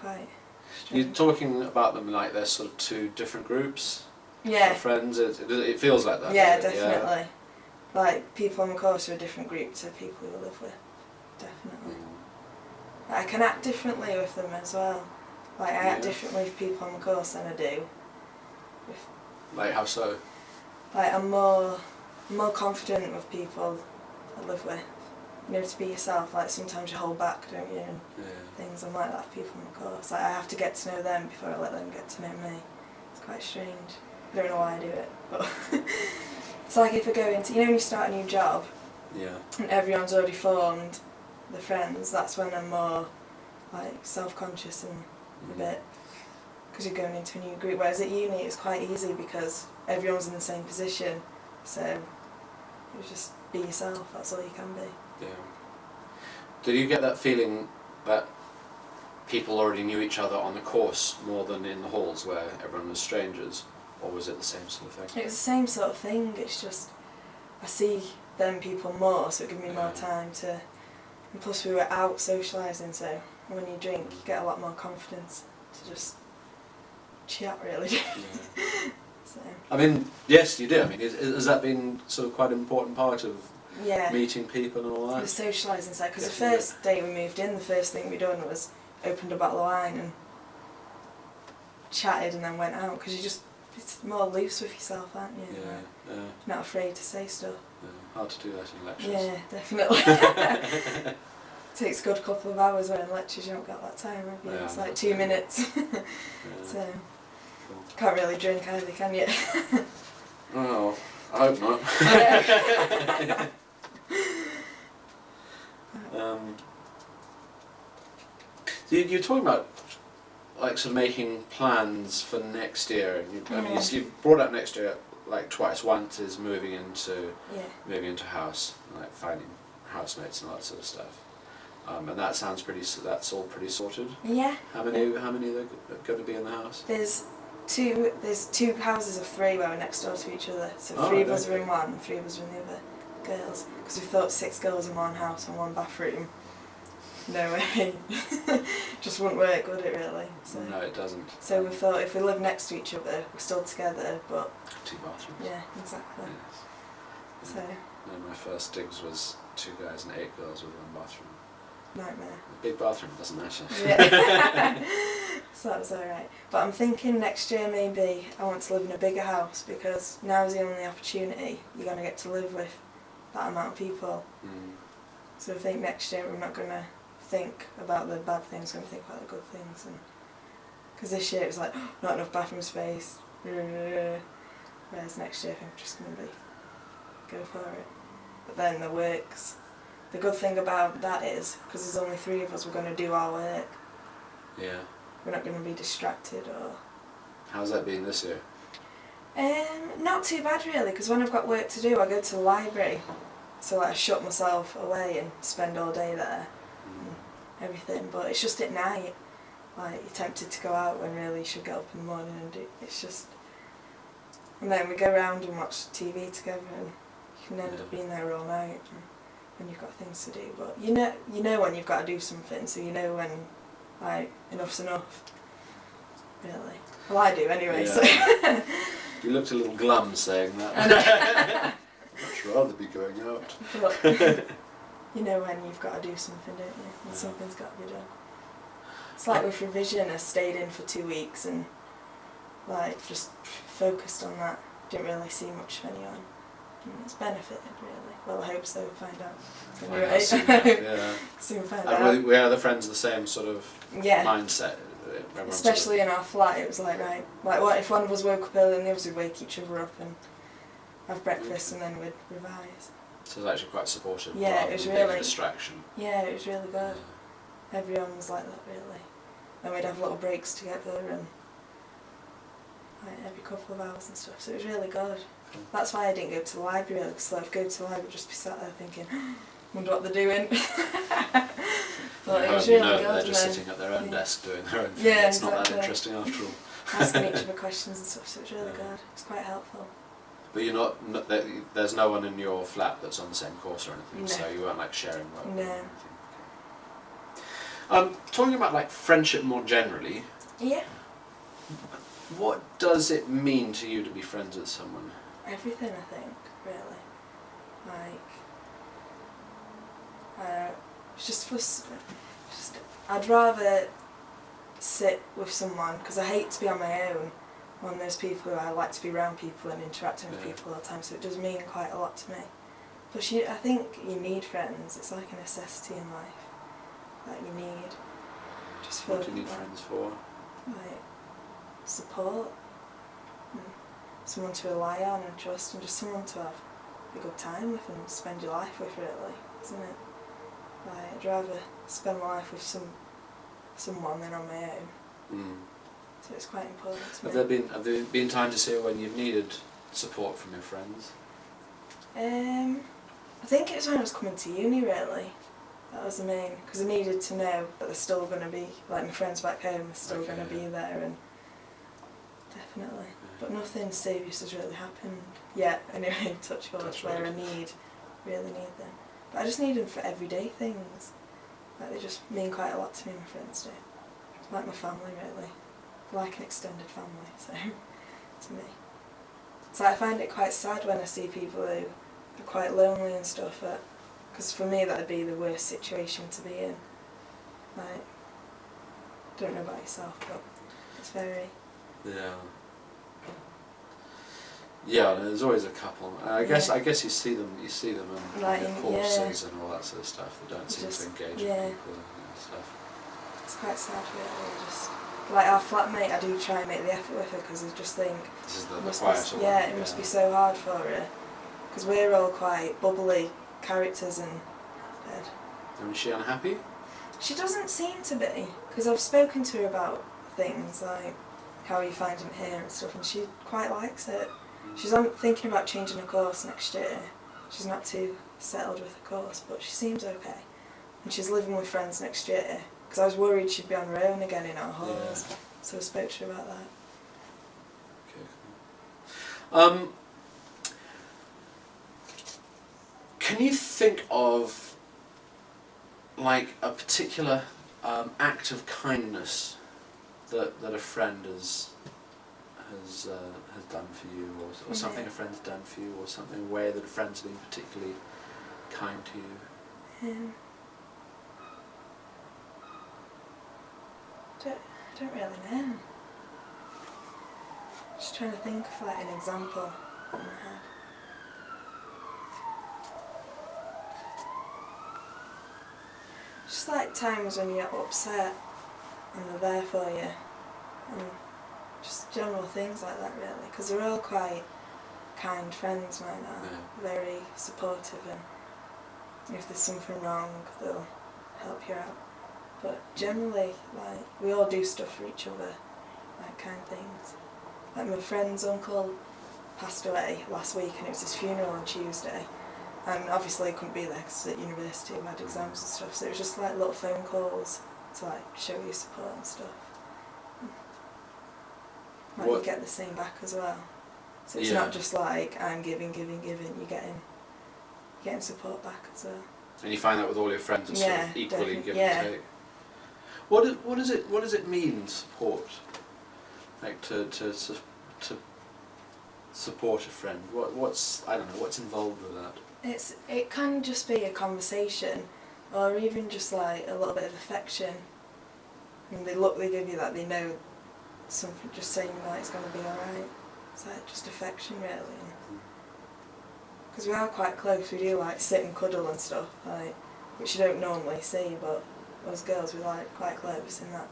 quite strange. You're talking about them like they're sort of two different groups? Yeah. Of friends? It feels like that. Yeah, doesn't it? definitely. Like, people on the course are a different group to people who live with. Definitely. I can act differently with them as well. Like, I act differently with people on the course than I do with... Like, how so? Like, I'm more confident with people I live with. You know, to be yourself. Like, sometimes you hold back, don't you, and things. I'm like that with people on the course. Like, I have to get to know them before I let them get to know me. It's quite strange. I don't know why I do it, but... It's like if I go into... You know when you start a new job? Yeah. And everyone's already formed the friends, that's when I'm more, like, self-conscious and a bit... Because you're going into a new group. Whereas at uni it's quite easy because everyone's in the same position. So, you just be yourself, that's all you can be. Yeah. Did you get that feeling that people already knew each other on the course more than in the halls where everyone was strangers? Or was it the same sort of thing? It was the same sort of thing, it's just I see them people more, so it gives me more time to... And plus we were out socialising, so when you drink you get a lot more confidence to just chat, really. So. I mean, yes you do. I mean, has that been sort of quite an important part of meeting people and all that? The socialising side, because the first day we moved in, the first thing we done was opened a bottle of wine and chatted and then went out, because it's more loose with yourself, aren't you? Yeah. Not afraid to say stuff. Yeah. Hard to do that in lectures. Yeah, definitely. Takes a good couple of hours, where in lectures you don't get that time, have you? It's like 2 minutes. So, cool. Can't really drink either, can you? Oh, I hope not. You're talking about like sort of making plans for next year, and I mean, you brought up next year like twice. Once is moving into a house, like finding housemates and all that sort of stuff. And that sounds that's all pretty sorted. Yeah. How many are going to be in the house? There's two houses of 3 where we're next door to each other. So 3 of us are in one and 3 of us are in the other girls. Because we thought 6 girls in one house and 1 bathroom. No way. Just wouldn't work, would it really? So, no, it doesn't. So we thought if we live next to each other, we're still together, but... 2 bathrooms. Yeah, exactly. Yes. So... No, my first digs was 2 guys and 8 girls with 1 bathroom. Nightmare. A big bathroom doesn't matter. Yeah. So that was alright. But I'm thinking next year maybe I want to live in a bigger house, because now's the only opportunity you're going to get to live with that amount of people. So I think next year we're not going to think about the bad things, we're going to think about the good things. Because this year it was like, not enough bathroom space, whereas next year I think we're just going to go for it. But then the works. The good thing about that is, because there's only 3 of us, we're going to do our work. Yeah. We're not going to be distracted or... How's that been this year? Not too bad really, because when I've got work to do I go to the library. So like, I shut myself away and spend all day there and everything, but it's just at night. Like, you're tempted to go out when really you should get up in the morning and do... It's just... And then we go around and watch TV together, and you can end up being there all night when you've got things to do. But you know when you've got to do something, so you know when, like, enough's enough. Really. Well, I do anyway. Yeah. So. You looked a little glum saying that. I'd much rather be going out. But you know when you've got to do something, don't you? And something's got to be done. It's like with revision, I stayed in for 2 weeks and like just focused on that. Didn't really see much of anyone. And it's benefited really. Well, I hope so. We'll find out. Anyway. Soon find out. We are the friends of the same sort of mindset. Especially in our flat, it was like, right, like what if one of us woke up early and the others would wake each other up and have breakfast and then we'd revise. So it was actually quite supportive. Yeah, it was really a distraction. Yeah, it was really good. Everyone was like that really. And we'd have little breaks together and like every couple of hours and stuff. So it was really good. That's why I didn't go to the library, because I'd go to the library just be sat there thinking, wonder what they're doing. But it was really good. They're just sitting at their own desk doing their own thing. Yeah, it's not that interesting after all. Asking each other questions and stuff, so it was really good. It's quite helpful. But you're not there's no one in your flat that's on the same course or anything, so you weren't like sharing work. No. Talking about like friendship more generally, Yeah. what does it mean to you to be friends with someone? Everything, I think, really. Like, it's just I'd rather sit with someone, because I hate to be on my own. One of those people who I like to be around people and interacting with people all the time, so it does mean quite a lot to me. But I think you need friends. It's like a necessity in life that you need. Just for, What do you need friends for? Like, support, and someone to rely on and trust, and just someone to have a good time with and spend your life with, really, isn't it? Like, I'd rather spend my life with someone than on my own. So it's quite important to me. Have there been times this year when you've needed support from your friends? I think it was when I was coming to uni, really. That was the main, because I needed to know that they're still going to be, like my friends back home are still going to be there, and definitely. But nothing serious has really happened yet, anyway, touch wood, where I really need them. But I just need them for everyday things. Like, they just mean quite a lot to me, my friends do. Like my family, really. Like an extended family, so, to me. So I find it quite sad when I see people who are quite lonely and stuff, because for me that would be the worst situation to be in. Like, don't know about yourself, but it's very... Yeah. Yeah, there's always a couple. I guess you see them in like your courses and all that sort of stuff. They don't seem to engage with people and stuff. It's quite sad, really. Just like our flatmate, I do try and make the effort with her, because I just think this is the quieter one. Yeah, it must be so hard for her, because we're all quite bubbly characters and. And is she unhappy? She doesn't seem to be, because I've spoken to her about things like how are you finding it here and stuff, and she quite likes it. She's thinking about changing her course next year. She's not too settled with the course, but she seems okay. And she's living with friends next year, because I was worried she'd be on her own again in our halls. Yeah. So I spoke to her about that. Okay, cool. Can you think of like a particular act of kindness that a friend has done for you, or something a friend's done for you, or something, a way that a friend's been particularly kind to you? I don't really know. Just trying to think of like an example in my head. Just like times when you're upset and they're there for you, and just general things like that, really, because they're all quite kind friends, mine are, very supportive, and if there's something wrong they'll help you out. But generally, like, we all do stuff for each other, like kind things. Like my friend's uncle passed away last week, and it was his funeral on Tuesday, and obviously I couldn't be there because at university we had exams and stuff, so it was just like little phone calls to like show you support and stuff. Like you get the same back as well. So it's not just like I'm giving, you're getting support back as well. And you find that with all your friends, it's sort of equally give and take. What does it mean, support? Like to support a friend. What's involved with that? It can just be a conversation, or even just like a little bit of affection. And they give you that, they know something, just saying like it's going to be alright. It's like just affection, really. Because we are quite close, we do like sit and cuddle and stuff, like, which you don't normally see, but us girls, we're like quite close in that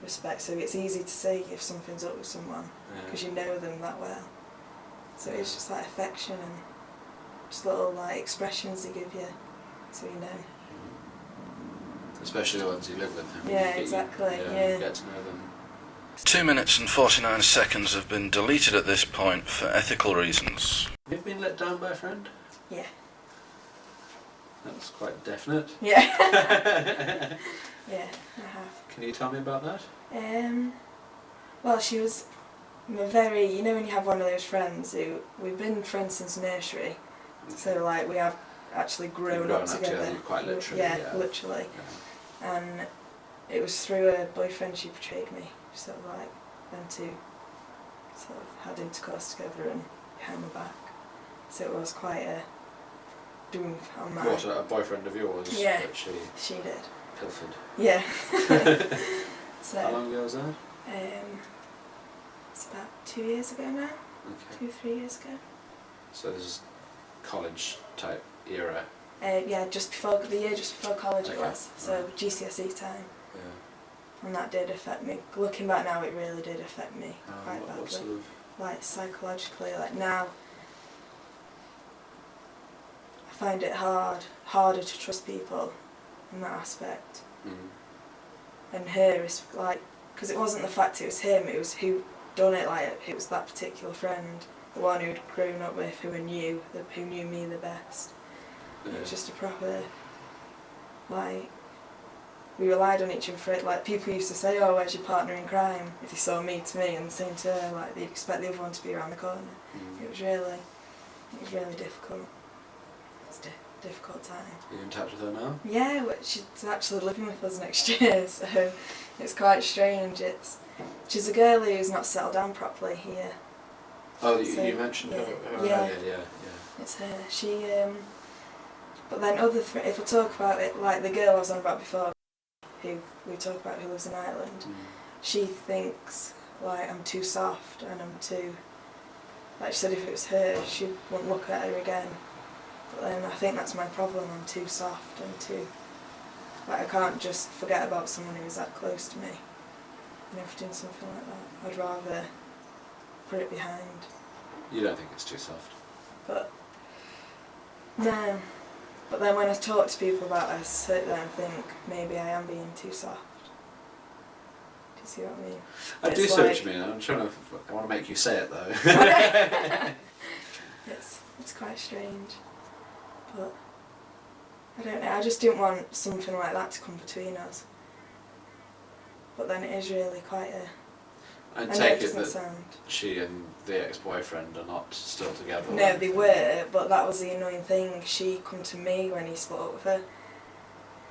respect, so it's easy to see if something's up with someone, because you know them that well. So it's just like affection and just little like expressions they give you, so you know. Especially the ones you live with them. Yeah, exactly. You get to know them. 2 minutes and 49 seconds have been deleted at this point for ethical reasons. Have you been let down by a friend? Yeah. That's quite definite. Yeah. Yeah, I have. Can you tell me about that? Well, she was very, you know when you have one of those friends who, we've been friends since nursery, so like we have actually grown up together. Quite literally. Yeah, literally. Yeah. And it was through a boyfriend she betrayed me. Sort of like them two sort of had intercourse together and behind my back. So it was quite a doom on my... What, a boyfriend of yours? Yeah, That she did. pilfered? Yeah. So, how long ago was that? it's about 2 years ago now. Okay. 2-3 years ago. So this is college type era. Yeah, the year just before college it Okay. was. So Right. GCSE time. Yeah. And that did affect me. Looking back now, it really did affect me quite What badly. sort of... Like psychologically, like now, I find it harder to trust people in that aspect. And her is like, because it wasn't the fact it was him, it was who done it. Like it was that particular friend, the one who'd grown up with, who knew me the best. Yeah. It was just a proper, like, we relied on each other for it. Like people used to say, "Oh, where's your partner in crime?" If they saw me to me, and the same to her. Like they'd expect the other one to be around the corner. It was really difficult. It was a difficult time. Are you in touch with her now? Yeah, but she's actually living with us next year, so it's quite strange. She's a girl who's not settled down properly here. Oh, So, you mentioned her yeah. earlier, yeah. It's her. She, but then if we talk about it, like the girl I was on about before, who we talk about who lives in Ireland, she thinks like I'm too soft and I'm too, like she said if it was her, she wouldn't look at her again. But then I think that's my problem, I'm too soft and too, like I can't just forget about someone who's that close to me. And if doing something like that, I'd rather put it behind. You don't think it's too soft? But no. But then when I talk to people about it, I sit there and think maybe I am being too soft. Do you see what I mean? I do It's see like- what you mean. I want to make you say it though. It's quite strange. But I don't know, I just didn't want something like that to come between us. But then it is really quite a... I I know take it it doesn't that sound... she and the ex-boyfriend are not still together. No, they were, but that was the annoying thing. She come to me when he split up with her,